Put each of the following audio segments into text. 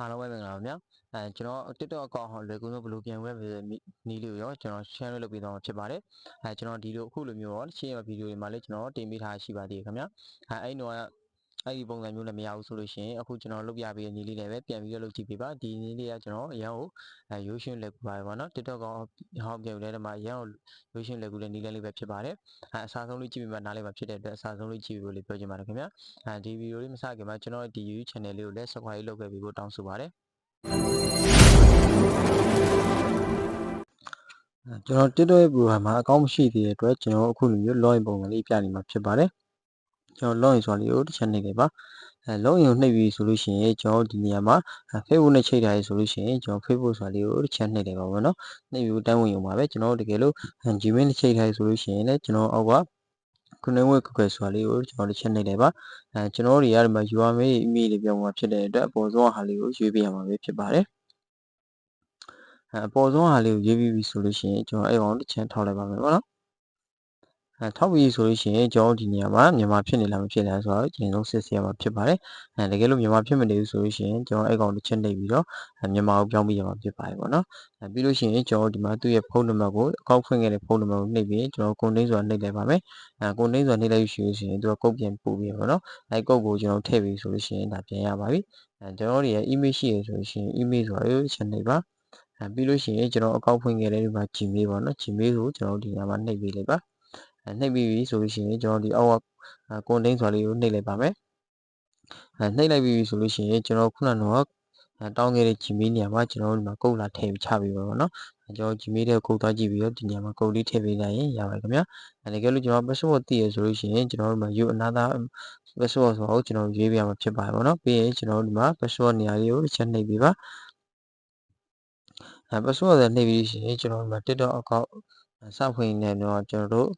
အားလုံးပဲမင်္ဂလာပါဗျာကျွန်တော် TikTok အကောင့်ဟောလွယ်ကူလို့ဘယ်လိုပြန်ဝဲနီးလို့ရောကျွန်တော် share လုပ်ပေးသွားမှာဖြစ်ပါတယ်ကျွန်တော်ဒီလိုအခုလိုမျိုးရောရှင်းရဗီဒီယိုတွေမှာလည်းကျွန်တော်တင်ပေးထားရှိပါသေးတယ်ခင်ဗျာအဲ့တော့အဲ့ဒီပုံစံမျိုးလည်းမရဘူးဆိုလို့ရှိရင်အခုကျွန်တော်လုပ်ပြပေးတဲ့နီးလေးလည်းပဲပြန်ပြီးတော့လုပ်ကြည့်ပေးပါဒီနီးလေးကကျွန်တော်အရန်ကိုရိုးရှင်းလွယ်ကူပါတယ်ပေါ့နော် TikTok ကဟောပြန်ပြီးတဲ့မှာအရန်ကိုရိုးရှင်းလွယ်ကူတဲ့နီးလေးပဲဖြစ်ပါတယ်အစားဆုံးလေးကြည့်ပြီးမှနားလေးမှာဖြစ်တဲ့အတွက်အစားဆုံးလေးကြည့်ပြီးလို့ပြောချင်ပါတယ်ခင်ဗျာဒီဗီဒီယိုလေးမစခင်မှာကျွန်တော်ဒီ YouTube channel လေးကိုလည်း subscribe လုပ်ခဲ့ပြီးဖို့တောင်းဆိုပါတယ်ကျွန်တော် TikTok ရဲ့ program မှာအကောင့်မရှိသေးတဲ့အတွက်ကျွန်တော်အခုလိုမျိုး login ပုံစံလေးပြနေမှာဖြစ်ပါတယ်ကျွန်တော် login ဆိုတာလေးကိုတစ်ချက်နှိပ်လိုက်ပါlogin ကိုနှိပ်ပြီးဆိုလို့ရှိရင်ကျွန်တော်ဒီနေရာမှာ Facebook နဲ့ချိန်ထားရဆိုလို့ရှိရင်ကျွန်တော် Facebook ဆိုတာလေးကိုတစ်ချက်နှိပ်လိုက်ပါမယ်နော်နှိပ်ပြီးတန်းဝင်ရုံပါပဲကျွန်တော်တကယ်လို့ Gmail နဲ့ချိန်ထားရဆိုလို့ရှိရင်လည်းကျွန်တော်အောက်ကခုနကကွယ်ဆိုတာလေးကိုကျွန်တော်တစ်ချက်နှိပ်လိုက်ပါကျွန်တော်တွေကဒီမှာ URL email လေးပြောင်းမှာဖြစ်တဲ့အတွက်အပေါ်ဆုံးဟာလေးကိုရွေးပြရမှာပဲဖြစ်ပါတယ်အပေါ်ဆုံးဟာလေးကိုရွေးပြီးပြီဆိုလို့ရှိရင်ကျွန်တော်အဲ့ကောင်တစ်ချမ်းထောက်လိုက်ပါမယ်ပေါ့နော်ထောက်ပြီးဆိုလို့ရှိရင်ကျွန်တော်ဒီနေရာမှာမြန်မာဖြစ်နေလားမဖြစ်လားဆိုတော့အရင်ဆုံးစစ်ဆေးရမှာဖြစ်ပါတယ်တကယ်လို့မြန်မာဖြစ်မနေဘူးဆိုလို့ရှိရင်ကျွန်တော်အဲ့ကောင်တစ်ချက်နှိပ်ပြီးတော့မြန်မာကိုပြောင်းပေးရမှာဖြစ်ပါတယ်ပေါ့နော်ပြီးလို့ရှိရင်ကျွန်တော်ဒီမှာသူ့ရဲ့ဖုန်းနံပါတ်ကိုအကောင့်ဖွင့်ခဲ့တဲ့ဖုန်းနံပါတ်ကိုနှိပ်ပြီးကျွန်တော်ကုန်တိုင်းဆိုတာနှိပ်လိုက်ပါမယ်ကုန်တိုင်းဆိုတာနှိပ်လိုက်ရှိလို့ရှိရင်သူကကုတ်ပြန်ပို့ပြီးပေါ့နော်အဲ့ကုတ်ကိုကျွန်တော်ထည့်ပြီးဆိုလို့ရှိရင်ဒါပြန်ရပါပြီကျွန်တော်တို့ရဲ့ email ရှိရဆိုလို့ရှိရင် email ဆိုတာကိုတစ်ချက်နှိပ်ပါပြီးလို့ရှိရင်ကျွန်တော်အကောင့်ဖွင့်ခဲ့တဲ့ဒီမှာ Gmail ပေါ့နော် Gmail ကိုကျွန်တော်ဒီနေရာမှာနှိပ်ပေးလိုက်ပါနှိပ်ပြီးပြီဆိုလို့ရှိရင်ကျွန်တော်ဒီအောက်ကကွန်တိန်းဆိုတာလေးကိုနှိပ်လိုက်ပါမယ်နှိပ်လိုက်ပြီဆိုလို့ရှိရင်ကျွန်တော်ခုနကတော့တောင်းခဲ့တဲ့ Gmail နေရာမှာကျွန်တော်ဒီမှာကုတ်လာထည့်ချပေးပါတော့နော်ကျွန်တော် Gmail တဲ့ကုတ်သွားကြည့်ပြီးတော့ဒီနေရာမှာကုတ်လေးထည့်ပေးလိုက်ရင်ရပါတယ်ခင်ဗျာတကယ်လို့ကျွန်တော် password သိရဆိုလို့ရှိရင်ကျွန်တော်ဒီမှာ use another password ဆိုတော့ကျွန်တော်ရွေးပြရမှာဖြစ်ပါတယ်ပေါ့နော်ပြီးရင်ကျွန်တော်ဒီမှာ password နေရာလေးကိုတစ်ချက်နှိပ်ပေးပါpassword နဲ့နှိပ်ပြီးရှိရင်ကျွန်တော်ဒီမှာ TikTok account စဖွင့်နေတော့ကျွန်တော်တို့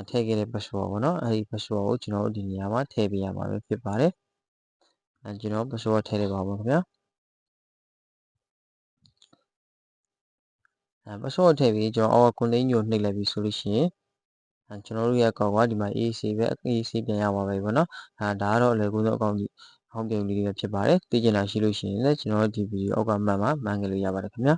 ထည့်ခဲ့တဲ့ password ပေါ့နော်အဲဒီ password ကိုကျွန်တော်တို့ဒီနေရာမှာထည့်ပေးရမှာပဲဖြစ်ပါတယ်ကျွန်တော် password ထည့်လိုက်ပါဦးခင်ဗျာpassword ထည့်ပြီးကျွန်တော်အောက် content ကိုနှိပ်လိုက်ပြီဆိုလို့ရှိရင်ကျွန်တော်တို့ရဲ့အကောင့်ကဒီမှာ AC ပဲ AC ပြန်ရပါပဲပေါ့နော်ဒါကတော့အလွယ်ကူဆုံးအကောင့်ကြီးဟောင်းပြုံလေးတွေဖြစ်ပါတယ်သိချင်တာရှိလို့ရှိရင်လည်းကျွန်တော်ဒီဗီဒီယိုအောက်ကမှန်ခဲ့လို့ရပါတယ်ခင်ဗျာ